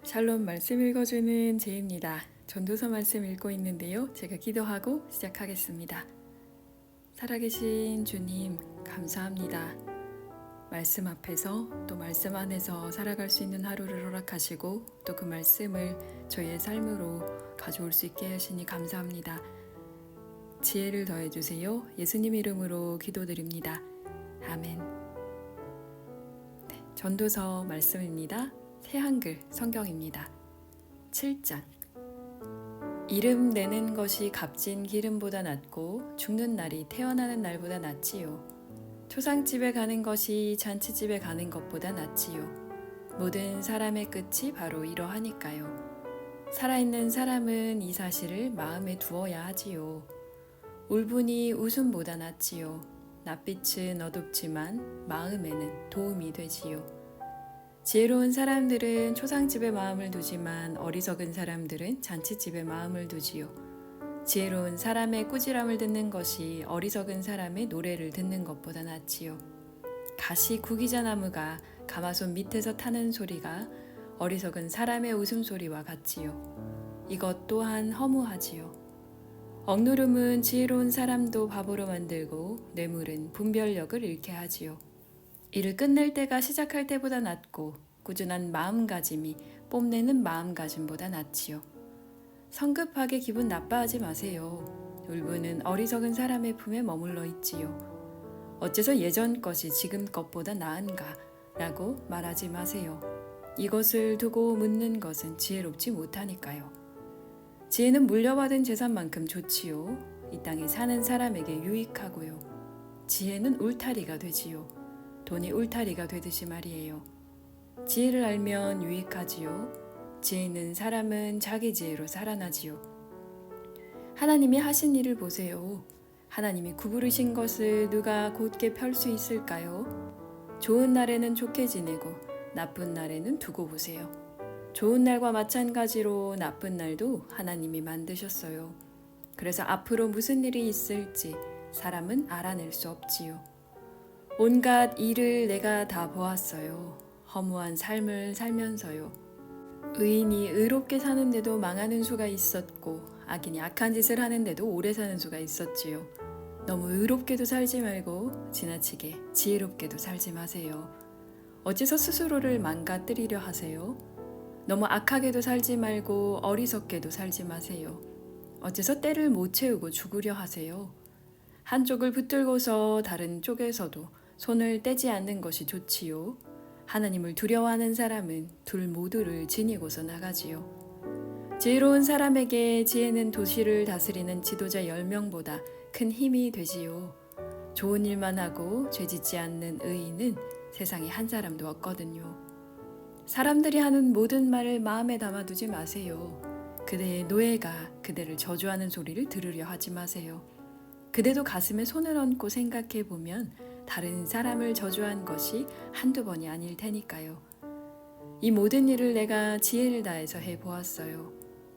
샬롬 말씀 읽어주는 제입니다. 전도서 말씀 읽고 있는데요. 제가 기도하고 시작하겠습니다. 살아계신 주님 감사합니다. 말씀 앞에서 또 말씀 안에서 살아갈 수 있는 하루를 허락하시고 또 그 말씀을 저의 삶으로 가져올 수 있게 하시니 감사합니다. 지혜를 더해주세요. 예수님 이름으로 기도드립니다. 아멘. 전도서 말씀입니다. 새한글 성경입니다. 7장. 이름 내는 것이 값진 기름보다 낫고 죽는 날이 태어나는 날보다 낫지요. 초상집에 가는 것이 잔치집에 가는 것보다 낫지요. 모든 사람의 끝이 바로 이러하니까요. 살아있는 사람은 이 사실을 마음에 두어야 하지요. 울분이 웃음보다 낫지요. 낯빛은 어둡지만 마음에는 도움이 되지요. 지혜로운 사람들은 초상집에 마음을 두지만 어리석은 사람들은 잔치집에 마음을 두지요. 지혜로운 사람의 꾸지람을 듣는 것이 어리석은 사람의 노래를 듣는 것보다 낫지요. 가시 구기자나무가 가마솥 밑에서 타는 소리가 어리석은 사람의 웃음소리와 같지요. 이것 또한 허무하지요. 억누름은 지혜로운 사람도 바보로 만들고 뇌물은 분별력을 잃게 하지요. 일을 끝낼 때가 시작할 때보다 낫고 꾸준한 마음가짐이 뽐내는 마음가짐보다 낫지요. 성급하게 기분 나빠하지 마세요. 울분은 어리석은 사람의 품에 머물러 있지요. 어째서 예전 것이 지금 것보다 나은가? 라고 말하지 마세요. 이것을 두고 묻는 것은 지혜롭지 못하니까요. 지혜는 물려받은 재산만큼 좋지요. 이 땅에 사는 사람에게 유익하고요. 지혜는 울타리가 되지요. 돈이 울타리가 되듯이 말이에요. 지혜를 알면 유익하지요. 지혜 있는 사람은 자기 지혜로 살아나지요. 하나님이 하신 일을 보세요. 하나님이 구부르신 것을 누가 곧게 펼 수 있을까요? 좋은 날에는 좋게 지내고 나쁜 날에는 두고 보세요. 좋은 날과 마찬가지로 나쁜 날도 하나님이 만드셨어요. 그래서 앞으로 무슨 일이 있을지 사람은 알아낼 수 없지요. 온갖 일을 내가 다 보았어요. 허무한 삶을 살면서요. 의인이 의롭게 사는데도 망하는 수가 있었고 악인이 악한 짓을 하는데도 오래 사는 수가 있었지요. 너무 의롭게도 살지 말고 지나치게 지혜롭게도 살지 마세요. 어째서 스스로를 망가뜨리려 하세요? 너무 악하게도 살지 말고 어리석게도 살지 마세요. 어째서 때를 못 채우고 죽으려 하세요? 한쪽을 붙들고서 다른 쪽에서도 손을 떼지 않는 것이 좋지요. 하나님을 두려워하는 사람은 둘 모두를 지니고서 나가지요. 지혜로운 사람에게 지혜는 도시를 다스리는 지도자 10명보다 큰 힘이 되지요. 좋은 일만 하고 죄짓지 않는 의인은 세상에 한 사람도 없거든요. 사람들이 하는 모든 말을 마음에 담아두지 마세요. 그대의 노예가 그대를 저주하는 소리를 들으려 하지 마세요. 그대도 가슴에 손을 얹고 생각해 보면 다른 사람을 저주한 것이 한두 번이 아닐 테니까요. 이 모든 일을 내가 지혜를 다해서 해보았어요.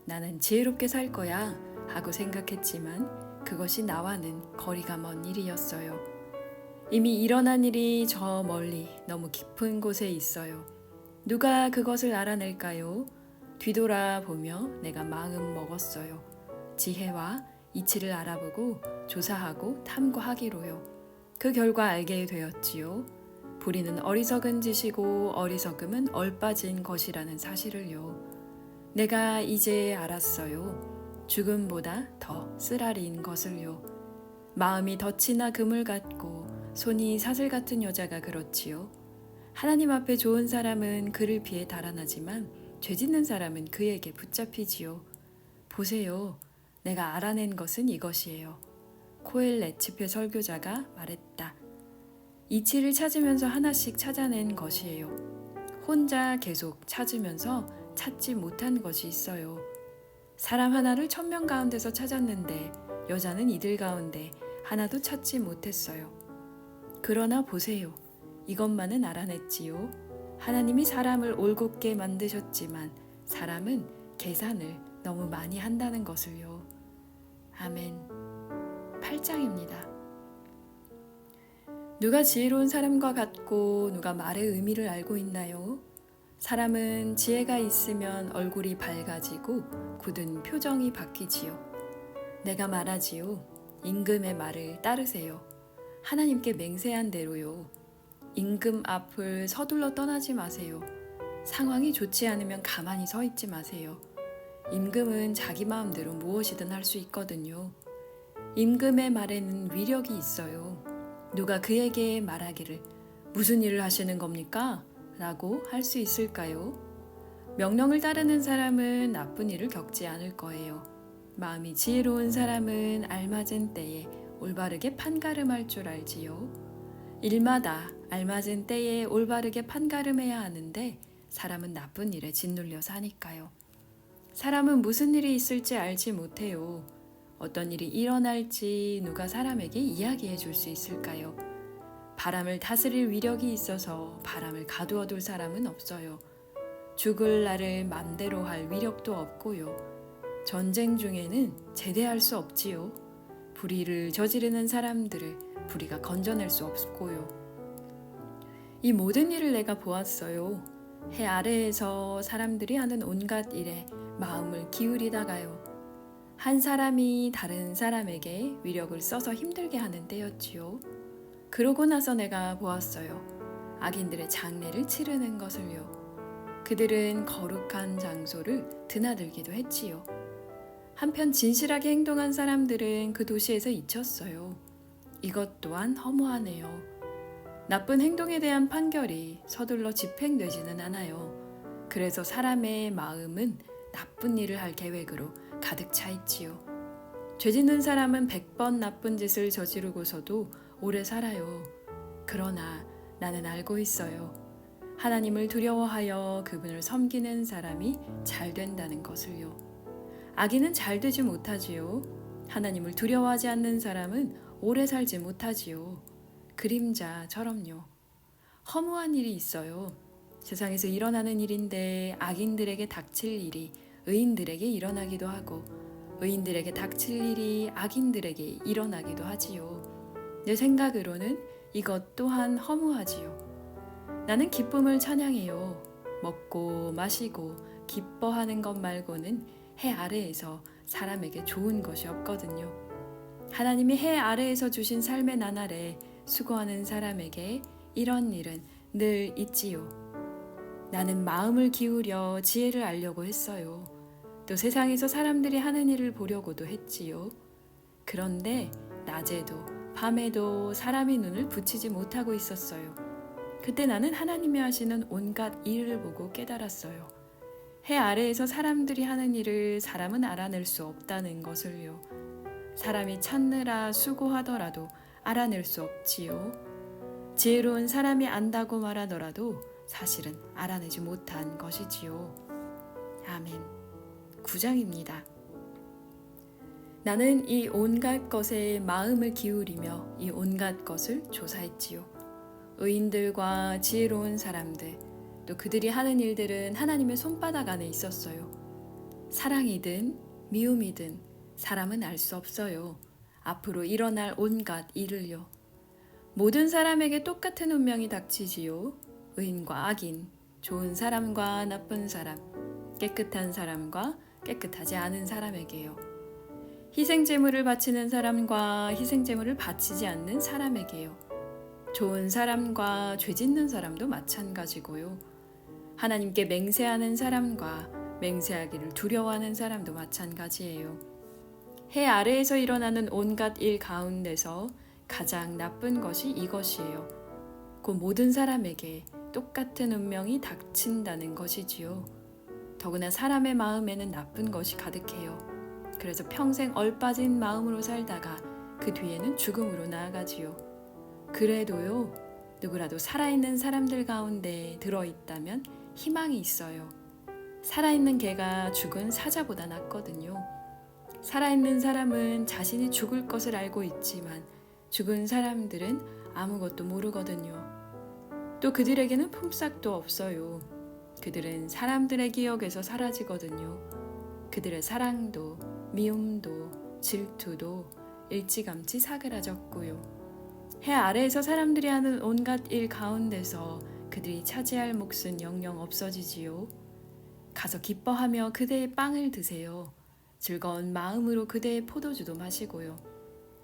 나는 지혜롭게 살 거야 하고 생각했지만 그것이 나와는 거리가 먼 일이었어요. 이미 일어난 일이 저 멀리 너무 깊은 곳에 있어요. 누가 그것을 알아낼까요? 뒤돌아보며 내가 마음 먹었어요. 지혜와 이치를 알아보고 조사하고 탐구하기로요. 그 결과 알게 되었지요. 불의는 어리석은 짓이고 어리석음은 얼빠진 것이라는 사실을요. 내가 이제 알았어요. 죽음보다 더 쓰라린 것을요. 마음이 덫이나 그물 같고 손이 사슬 같은 여자가 그렇지요. 하나님 앞에 좋은 사람은 그를 피해 달아나지만 죄 짓는 사람은 그에게 붙잡히지요. 보세요. 내가 알아낸 것은 이것이에요. 코엘렛 집회 설교자가 말했다. 이치를 찾으면서 하나씩 찾아낸 것이에요. 혼자 계속 찾으면서 찾지 못한 것이 있어요. 사람 하나를 1000명 가운데서 찾았는데 여자는 이들 가운데 하나도 찾지 못했어요. 그러나 보세요. 이것만은 알아냈지요. 하나님이 사람을 올곧게 만드셨지만 사람은 계산을 너무 많이 한다는 것을요. 아멘. 8장입니다. 누가 지혜로운 사람과 같고 누가 말의 의미를 알고 있나요? 사람은 지혜가 있으면 얼굴이 밝아지고 굳은 표정이 바뀌지요. 내가 말하지요. 임금의 말을 따르세요. 하나님께 맹세한 대로요. 임금 앞을 서둘러 떠나지 마세요. 상황이 좋지 않으면 가만히 서 있지 마세요. 임금은 자기 마음대로 무엇이든 할 수 있거든요. 임금의 말에는 위력이 있어요. 누가 그에게 말하기를 무슨 일을 하시는 겁니까? 라고 할 수 있을까요? 명령을 따르는 사람은 나쁜 일을 겪지 않을 거예요. 마음이 지혜로운 사람은 알맞은 때에 올바르게 판가름할 줄 알지요. 일마다 알맞은 때에 올바르게 판가름해야 하는데 사람은 나쁜 일에 짓눌려 사니까요. 사람은 무슨 일이 있을지 알지 못해요. 어떤 일이 일어날지 누가 사람에게 이야기해 줄 수 있을까요? 바람을 다스릴 위력이 있어서 바람을 가두어 둘 사람은 없어요. 죽을 나를 맘대로 할 위력도 없고요. 전쟁 중에는 제대할 수 없지요. 불의를 저지르는 사람들을 불의가 건져낼 수 없고요. 이 모든 일을 내가 보았어요. 해 아래에서 사람들이 하는 온갖 일에 마음을 기울이다가요. 한 사람이 다른 사람에게 위력을 써서 힘들게 하는 때였지요. 그러고 나서 내가 보았어요. 악인들의 장례를 치르는 것을요. 그들은 거룩한 장소를 드나들기도 했지요. 한편 진실하게 행동한 사람들은 그 도시에서 잊혔어요. 이것 또한 허무하네요. 나쁜 행동에 대한 판결이 서둘러 집행되지는 않아요. 그래서 사람의 마음은 나쁜 일을 할 계획으로 가득 차 있지요. 죄 짓는 사람은 100번 나쁜 짓을 저지르고서도 오래 살아요. 그러나 나는 알고 있어요. 하나님을 두려워하여 그분을 섬기는 사람이 잘 된다는 것을요. 악인은 잘 되지 못하지요. 하나님을 두려워하지 않는 사람은 오래 살지 못하지요. 그림자처럼요. 허무한 일이 있어요. 세상에서 일어나는 일인데 악인들에게 닥칠 일이 의인들에게 일어나기도 하고 의인들에게 닥칠 일이 악인들에게 일어나기도 하지요. 내 생각으로는 이것 또한 허무하지요. 나는 기쁨을 찬양해요. 먹고 마시고 기뻐하는 것 말고는 해 아래에서 사람에게 좋은 것이 없거든요. 하나님이 해 아래에서 주신 삶의 나날에 수고하는 사람에게 이런 일은 늘 있지요. 나는 마음을 기울여 지혜를 알려고 했어요. 또 세상에서 사람들이 하는 일을 보려고도 했지요. 그런데 낮에도 밤에도 사람의 눈을 붙이지 못하고 있었어요. 그때 나는 하나님이 하시는 온갖 일을 보고 깨달았어요. 해 아래에서 사람들이 하는 일을 사람은 알아낼 수 없다는 것을요. 사람이 찾느라 수고하더라도 알아낼 수 없지요. 지혜로운 사람이 안다고 말하더라도 사실은 알아내지 못한 것이지요. 아멘. 9장입니다. 나는 이 온갖 것에 마음을 기울이며 이 온갖 것을 조사했지요. 의인들과 지혜로운 사람들, 또 그들이 하는 일들은 하나님의 손바닥 안에 있었어요. 사랑이든 미움이든 사람은 알 수 없어요. 앞으로 일어날 온갖 일을요. 모든 사람에게 똑같은 운명이 닥치지요. 의인과 악인, 좋은 사람과 나쁜 사람, 깨끗한 사람과 깨끗하지 않은 사람에게요. 희생제물을 바치는 사람과 희생제물을 바치지 않는 사람에게요. 좋은 사람과 죄 짓는 사람도 마찬가지고요. 하나님께 맹세하는 사람과 맹세하기를 두려워하는 사람도 마찬가지예요. 해 아래에서 일어나는 온갖 일 가운데서 가장 나쁜 것이 이것이에요. 곧 모든 사람에게 똑같은 운명이 닥친다는 것이지요. 더구나 사람의 마음에는 나쁜 것이 가득해요. 그래서 평생 얼빠진 마음으로 살다가 그 뒤에는 죽음으로 나아가지요. 그래도요, 누구라도 살아있는 사람들 가운데 들어있다면 희망이 있어요. 살아있는 개가 죽은 사자보다 낫거든요. 살아있는 사람은 자신이 죽을 것을 알고 있지만 죽은 사람들은 아무것도 모르거든요. 또 그들에게는 품삯도 없어요. 그들은 사람들의 기억에서 사라지거든요. 그들의 사랑도 미움도 질투도 일찌감치 사그라졌고요. 해 아래에서 사람들이 하는 온갖 일 가운데서 그 그들이 차지할 몫은 영영 없어지지요. 가서 기뻐하며 그대의 빵을 드세요. 즐거운 마음으로 그대의 포도주도 마시고요.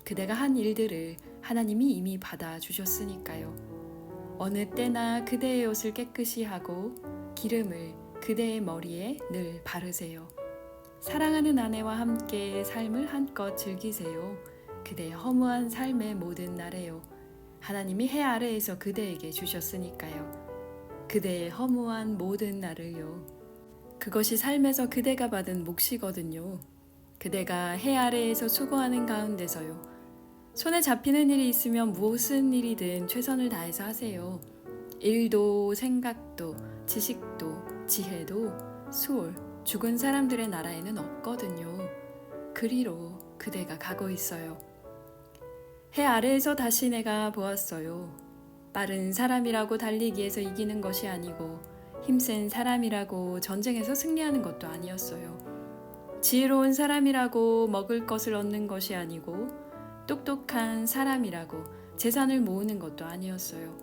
그대가 한 일들을 하나님이 이미 받아주셨으니까요. 어느 때나 그대의 옷을 깨끗이 하고 기름을 그대의 머리에 늘 바르세요. 사랑하는 아내와 함께 삶을 한껏 즐기세요. 그대의 허무한 삶의 모든 날에요. 하나님이 해 아래에서 그대에게 주셨으니까요. 그대의 허무한 모든 날을요. 그것이 삶에서 그대가 받은 몫이거든요. 그대가 해 아래에서 수고하는 가운데서요. 손에 잡히는 일이 있으면 무슨 일이든 최선을 다해서 하세요. 일도 생각도 지식도 지혜도 수월 죽은 사람들의 나라에는 없거든요. 그리로 그대가 가고 있어요. 해 아래에서 다시 내가 보았어요. 빠른 사람이라고 달리기에서 이기는 것이 아니고 힘센 사람이라고 전쟁에서 승리하는 것도 아니었어요. 지혜로운 사람이라고 먹을 것을 얻는 것이 아니고 똑똑한 사람이라고 재산을 모으는 것도 아니었어요.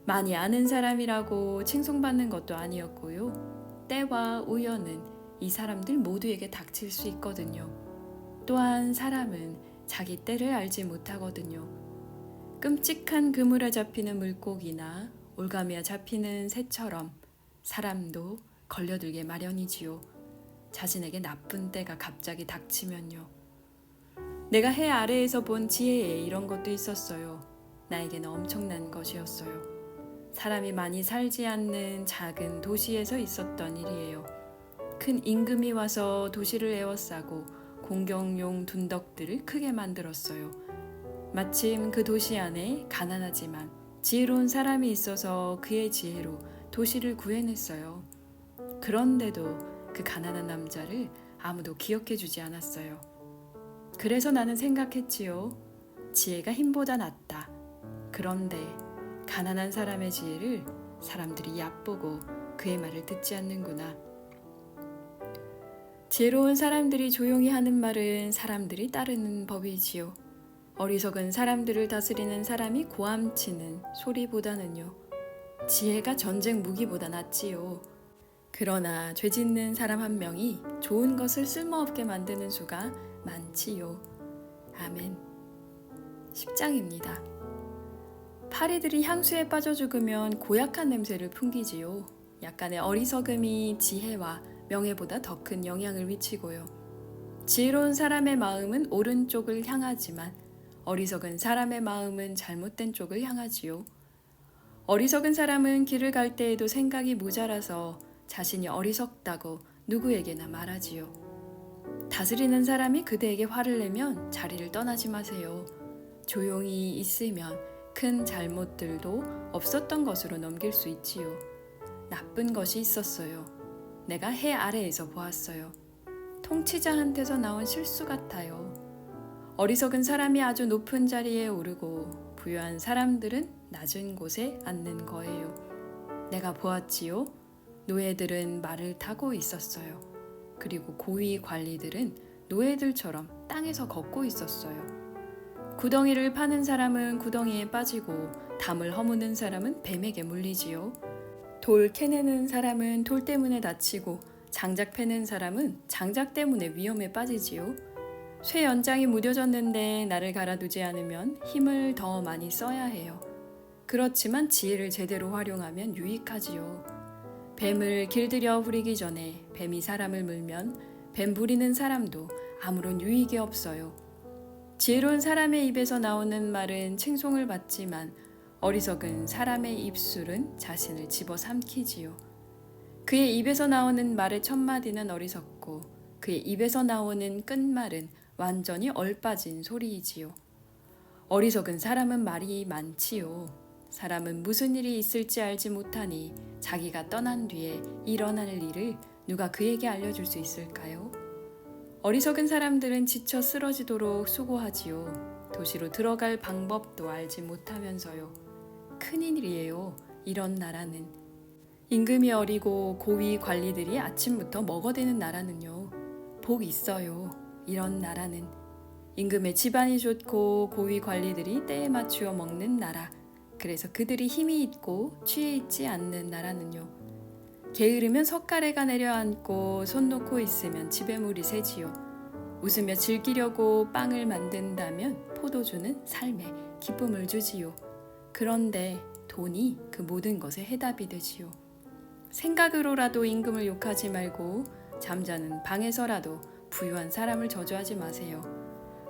많이 아는 사람이라고 칭송받는 것도 아니었고요. 때와 우연은 이 사람들 모두에게 닥칠 수 있거든요. 또한 사람은 자기 때를 알지 못하거든요. 끔찍한 그물에 잡히는 물고기나 올가미에 잡히는 새처럼 사람도 걸려들게 마련이지요. 자신에게 나쁜 때가 갑자기 닥치면요. 내가 해 아래에서 본 지혜에 이런 것도 있었어요. 나에게는 엄청난 것이었어요. 사람이 많이 살지 않는 작은 도시에서 있었던 일이에요. 큰 임금이 와서 도시를 에워싸고 공경용 둔덕들을 크게 만들었어요. 마침 그 도시 안에 가난하지만 지혜로운 사람이 있어서 그의 지혜로 도시를 구해냈어요. 그런데도 그 가난한 남자를 아무도 기억해주지 않았어요. 그래서 나는 생각했지요. 지혜가 힘보다 낫다. 그런데 가난한 사람의 지혜를 사람들이 얕보고 그의 말을 듣지 않는구나. 지혜로운 사람들이 조용히 하는 말은 사람들이 따르는 법이지요. 어리석은 사람들을 다스리는 사람이 고함치는 소리보다는요. 지혜가 전쟁 무기보다 낫지요. 그러나 죄 짓는 사람 한 명이 좋은 것을 쓸모없게 만드는 수가 많지요. 아멘. 10장입니다. 파리들이 향수에 빠져 죽으면 고약한 냄새를 풍기지요. 약간의 어리석음이 지혜와 명예보다 더 큰 영향을 미치고요. 지혜로운 사람의 마음은 오른쪽을 향하지만 어리석은 사람의 마음은 잘못된 쪽을 향하지요. 어리석은 사람은 길을 갈 때에도 생각이 모자라서 자신이 어리석다고 누구에게나 말하지요. 다스리는 사람이 그대에게 화를 내면 자리를 떠나지 마세요. 조용히 있으면 큰 잘못들도 없었던 것으로 넘길 수 있지요. 나쁜 것이 있었어요. 내가 해 아래에서 보았어요. 통치자한테서 나온 실수 같아요. 어리석은 사람이 아주 높은 자리에 오르고 부유한 사람들은 낮은 곳에 앉는 거예요. 내가 보았지요. 노예들은 말을 타고 있었어요. 그리고 고위 관리들은 노예들처럼 땅에서 걷고 있었어요. 구덩이를 파는 사람은 구덩이에 빠지고 담을 허무는 사람은 뱀에게 물리지요. 돌 캐내는 사람은 돌 때문에 다치고 장작 패는 사람은 장작 때문에 위험에 빠지지요. 쇠 연장이 무뎌졌는데 나를 갈아두지 않으면 힘을 더 많이 써야 해요. 그렇지만 지혜를 제대로 활용하면 유익하지요. 뱀을 길들여 부리기 전에 뱀이 사람을 물면 뱀 부리는 사람도 아무런 유익이 없어요. 지혜로운 사람의 입에서 나오는 말은 칭송을 받지만 어리석은 사람의 입술은 자신을 집어삼키지요. 그의 입에서 나오는 말의 첫마디는 어리석고 그의 입에서 나오는 끝말은 완전히 얼빠진 소리이지요. 어리석은 사람은 말이 많지요. 사람은 무슨 일이 있을지 알지 못하니 자기가 떠난 뒤에 일어날 일을 누가 그에게 알려줄 수 있을까요? 어리석은 사람들은 지쳐 쓰러지도록 수고하지요. 도시로 들어갈 방법도 알지 못하면서요. 큰일이에요. 이런 나라는. 임금이 어리고 고위 관리들이 아침부터 먹어대는 나라는요. 복 있어요. 이런 나라는. 임금의 집안이 좋고 고위 관리들이 때에 맞추어 먹는 나라. 그래서 그들이 힘이 있고 취해 있지 않는 나라는요. 게으르면 석가래가 내려앉고 손 놓고 있으면 집에 물이 새지요. 웃으며 즐기려고 빵을 만든다면 포도주는 삶에 기쁨을 주지요. 그런데 돈이 그 모든 것의 해답이 되지요. 생각으로라도 임금을 욕하지 말고 잠자는 방에서라도 부유한 사람을 저주하지 마세요.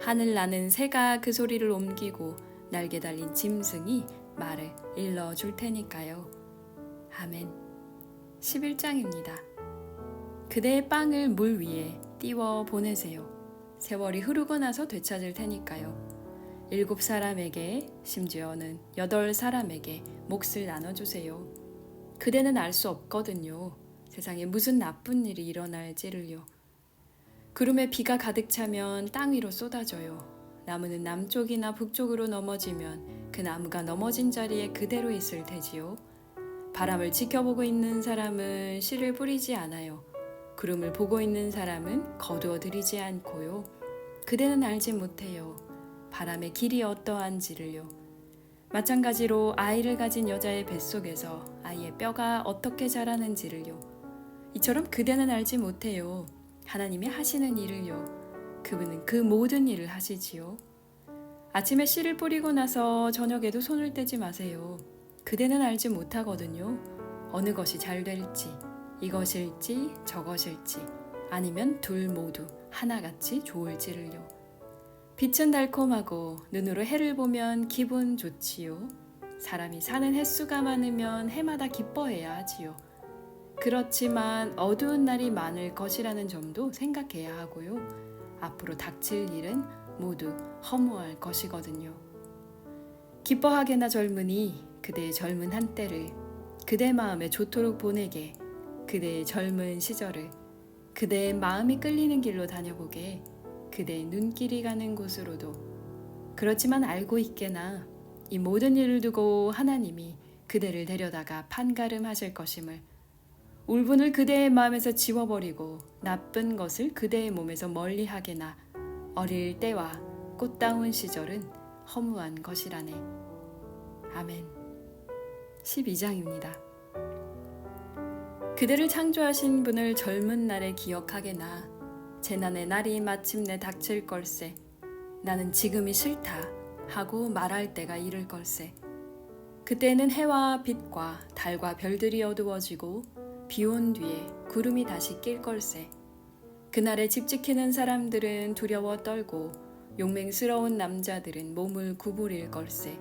하늘 나는 새가 그 소리를 옮기고 날개 달린 짐승이 말을 일러줄 테니까요. 아멘. 11장입니다. 그대의 빵을 물 위에 띄워 보내세요. 세월이 흐르고 나서 되찾을 테니까요. 7사람에게, 심지어는 8사람에게 몫을 나눠주세요. 그대는 알 수 없거든요. 세상에 무슨 나쁜 일이 일어날지를요. 구름에 비가 가득 차면 땅 위로 쏟아져요. 나무는 남쪽이나 북쪽으로 넘어지면 그 나무가 넘어진 자리에 그대로 있을 테지요. 바람을 지켜보고 있는 사람은 씨를 뿌리지 않아요. 구름을 보고 있는 사람은 거두어 들이지 않고요. 그대는 알지 못해요. 바람의 길이 어떠한지를요. 마찬가지로 아이를 가진 여자의 뱃속에서 아이의 뼈가 어떻게 자라는지를요. 이처럼 그대는 알지 못해요. 하나님이 하시는 일을요. 그분은 그 모든 일을 하시지요. 아침에 씨를 뿌리고 나서 저녁에도 손을 떼지 마세요. 그대는 알지 못하거든요. 어느 것이 잘 될지, 이것일지 저것일지, 아니면 둘 모두 하나같이 좋을지를요. 빛은 달콤하고 눈으로 해를 보면 기분 좋지요. 사람이 사는 횟수가 많으면 해마다 기뻐해야 하지요. 그렇지만 어두운 날이 많을 것이라는 점도 생각해야 하고요. 앞으로 닥칠 일은 모두 허무할 것이거든요. 기뻐하게나 젊으니 그대의 젊은 한때를 그대 마음에 좋도록 보내게, 그대의 젊은 시절을 그대의 마음이 끌리는 길로 다녀보게, 그대의 눈길이 가는 곳으로도. 그렇지만 알고 있게나 이 모든 일을 두고 하나님이 그대를 데려다가 판가름하실 것임을, 울분을 그대의 마음에서 지워버리고 나쁜 것을 그대의 몸에서 멀리하게나 어릴 때와 꽃다운 시절은 허무한 것이라네. 아멘. 12장입니다. 그대를 창조하신 분을 젊은 날에 기억하게나 재난의 날이 마침내 닥칠 걸세. 나는 지금이 싫다 하고 말할 때가 이를 걸세. 그때는 해와 빛과 달과 별들이 어두워지고 비온 뒤에 구름이 다시 낄 걸세. 그날에 집 지키는 사람들은 두려워 떨고 용맹스러운 남자들은 몸을 구부릴 걸세.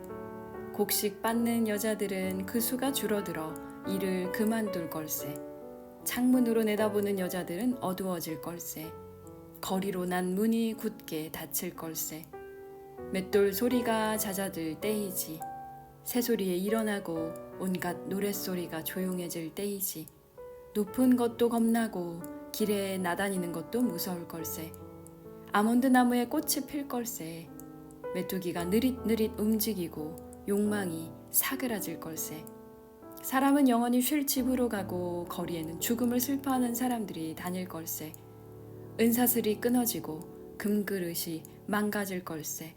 곡식 빻는 여자들은 그 수가 줄어들어 일을 그만둘 걸세. 창문으로 내다보는 여자들은 어두워질 걸세. 거리로 난 문이 굳게 닫힐 걸세. 맷돌 소리가 잦아들 때이지. 새소리에 일어나고 온갖 노랫소리가 조용해질 때이지. 높은 것도 겁나고 길에 나다니는 것도 무서울 걸세. 아몬드 나무에 꽃이 필 걸세. 메뚜기가 느릿느릿 움직이고 욕망이 사그라질 걸세. 사람은 영원히 쉴 집으로 가고 거리에는 죽음을 슬퍼하는 사람들이 다닐 걸세. 은사슬이 끊어지고 금그릇이 망가질 걸세.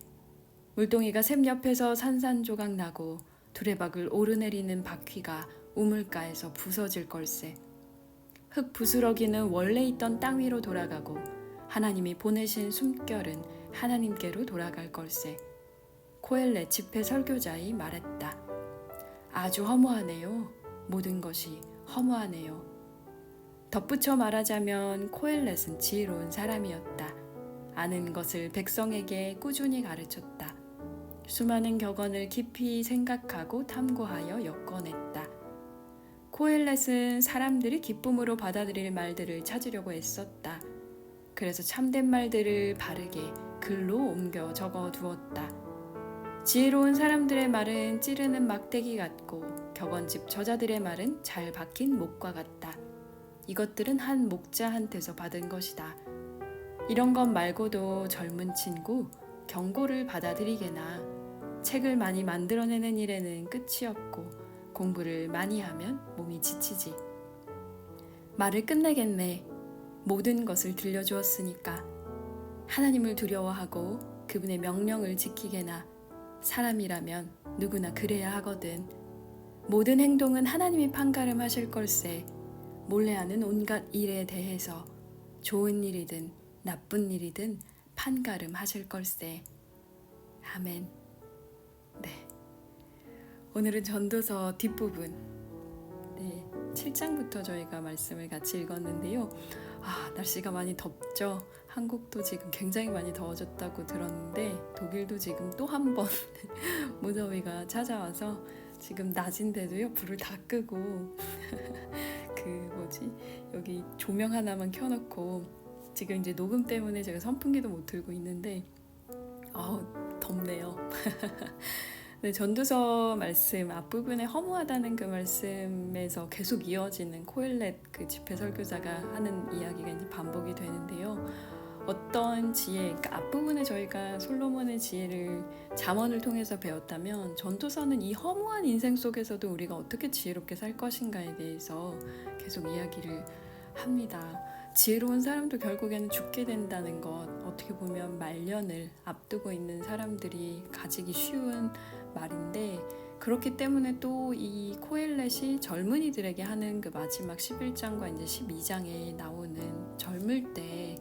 물동이가 샘 옆에서 산산조각 나고 두레박을 오르내리는 바퀴가 우물가에서 부서질 걸세. 흙 부스러기는 원래 있던 땅 위로 돌아가고 하나님이 보내신 숨결은 하나님께로 돌아갈 걸세. 코엘렛 집회 설교자이 말했다. 아주 허무하네요. 모든 것이 허무하네요. 덧붙여 말하자면 코엘렛은 지혜로운 사람이었다. 아는 것을 백성에게 꾸준히 가르쳤다. 수많은 격언을 깊이 생각하고 탐구하여 엮어냈다. 코엘렛은 사람들이 기쁨으로 받아들일 말들을 찾으려고 애썼다. 그래서 참된 말들을 바르게 글로 옮겨 적어 두었다. 지혜로운 사람들의 말은 찌르는 막대기 같고 격언집 저자들의 말은 잘 박힌 목과 같다. 이것들은 한 목자한테서 받은 것이다. 이런 것 말고도 젊은 친구, 경고를 받아들이게나 책을 많이 만들어내는 일에는 끝이 없고 공부를 많이 하면 몸이 지치지. 말을 끝내겠네. 모든 것을 들려주었으니까. 하나님을 두려워하고 그분의 명령을 지키게나. 사람이라면 누구나 그래야 하거든. 모든 행동은 하나님이 판가름하실 걸세. 몰래 하는 온갖 일에 대해서 좋은 일이든 나쁜 일이든 판가름하실 걸세. 아멘. 네. 오늘은 전도서 뒷부분 7장부터 저희가 말씀을 같이 읽었는데요. 날씨가 많이 덥죠. 한국도 지금 굉장히 많이 더워졌다고 들었는데 독일도 지금 또 한 번 무더위가 찾아와서 지금 낮인데도요 불을 다 끄고 여기 조명 하나만 켜놓고 지금 이제 녹음 때문에 제가 선풍기도 못 틀고 있는데 덥네요. 네, 전도서 말씀 앞부분에 허무하다는 그 말씀에서 계속 이어지는 코엘렛 그 집회 설교자가 하는 이야기가 이제 반복이 되는데요. 어떤 지혜, 그러니까 앞부분에 저희가 솔로몬의 지혜를 잠언을 통해서 배웠다면 전도서는 이 허무한 인생 속에서도 우리가 어떻게 지혜롭게 살 것인가에 대해서 계속 이야기를 합니다. 지혜로운 사람도 결국에는 죽게 된다는 것, 어떻게 보면 말년을 앞두고 있는 사람들이 가지기 쉬운 말인데, 그렇기 때문에 또 이 코엘렛이 젊은이들에게 하는 그 마지막 11장과 이제 12장에 나오는 젊을 때,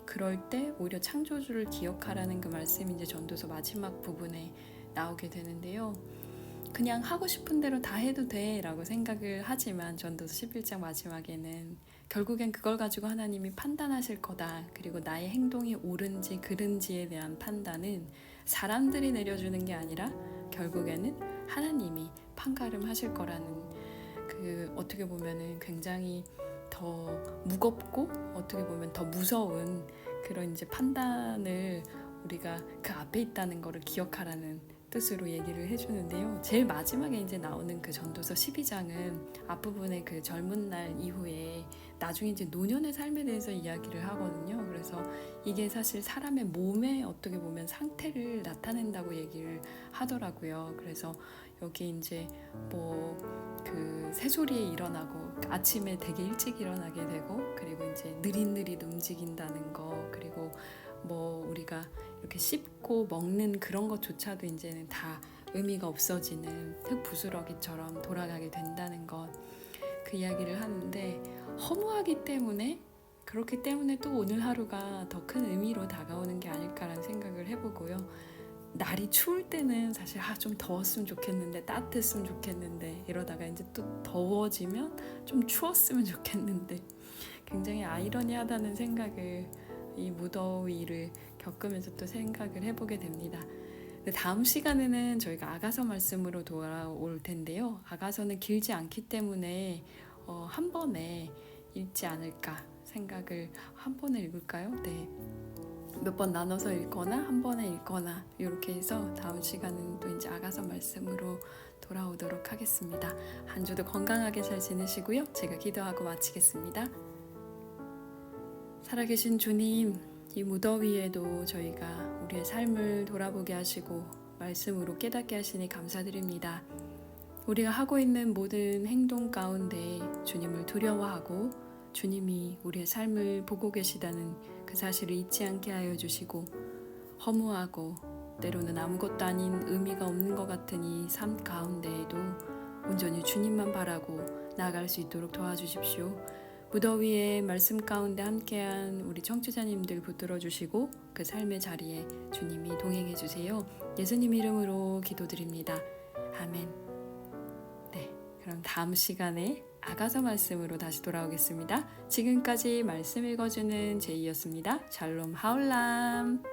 그럴 때 오히려 창조주를 기억하라는 그 말씀이 이제 전도서 마지막 부분에 나오게 되는데요. 그냥 하고 싶은 대로 다 해도 돼 라고 생각을 하지만 전도서 11장 마지막에는 결국엔 그걸 가지고 하나님이 판단하실 거다. 그리고 나의 행동이 옳은지 그른지에 대한 판단은 사람들이 내려주는 게 아니라 결국에는 하나님이 판가름하실 거라는, 그 어떻게 보면은 굉장히 더 무겁고 어떻게 보면 더 무서운 그런 이제 판단을 우리가 그 앞에 있다는 거를 기억하라는 뜻으로 얘기를 해주는데요. 제일 마지막에 이제 나오는 그 전도서 12장은 앞부분에 그 젊은 날 이후에 나중에 이제 노년의 삶에 대해서 이야기를 하거든요. 그래서 이게 사실 사람의 몸의 어떻게 보면 상태를 나타낸다고 얘기를 하더라고요. 그래서 여기 이제 그 새소리에 일어나고 아침에 되게 일찍 일어나게 되고, 그리고 이제 느릿느릿 움직인다는 거, 그리고 우리가 이렇게 씹고 먹는 그런 것조차도 이제는 다 의미가 없어지는 흙부스러기처럼 돌아가게 된다는 것, 그 이야기를 하는데, 허무하기 때문에, 그렇기 때문에 또 오늘 하루가 더 큰 의미로 다가오는 게 아닐까라는 생각을 해보고요. 날이 추울 때는 사실 좀 더웠으면 좋겠는데, 따뜻했으면 좋겠는데, 이러다가 이제 또 더워지면 좀 추웠으면 좋겠는데, 굉장히 아이러니하다는 생각을 이 무더위를 겪으면서 또 생각을 해보게 됩니다. 다음 시간에는 저희가 아가서 말씀으로 돌아올 텐데요. 아가서는 길지 않기 때문에 한 번에 읽지 않을까 생각을, 한 번에 읽을까요? 네. 몇 번 나눠서 읽거나 한 번에 읽거나 이렇게 해서 다음 시간은 또 이제 아가서 말씀으로 돌아오도록 하겠습니다. 한 주도 건강하게 잘 지내시고요. 제가 기도하고 마치겠습니다. 살아계신 주님, 이 무더위에도 저희가 우리의 삶을 돌아보게 하시고 말씀으로 깨닫게 하시니 감사드립니다. 우리가 하고 있는 모든 행동 가운데 주님을 두려워하고 주님이 우리의 삶을 보고 계시다는 그 사실을 잊지 않게 하여 주시고, 허무하고 때로는 아무것도 아닌 의미가 없는 것 같은 이 삶 가운데에도 온전히 주님만 바라고 나아갈 수 있도록 도와주십시오. 무더위에 말씀 가운데 함께한 우리 청취자님들 붙들어 주시고 그 삶의 자리에 주님이 동행해 주세요. 예수님 이름으로 기도드립니다. 아멘. 네, 그럼 다음 시간에 아가서 말씀으로 다시 돌아오겠습니다. 지금까지 말씀 읽어주는 제이였습니다. 샬롬 하울람.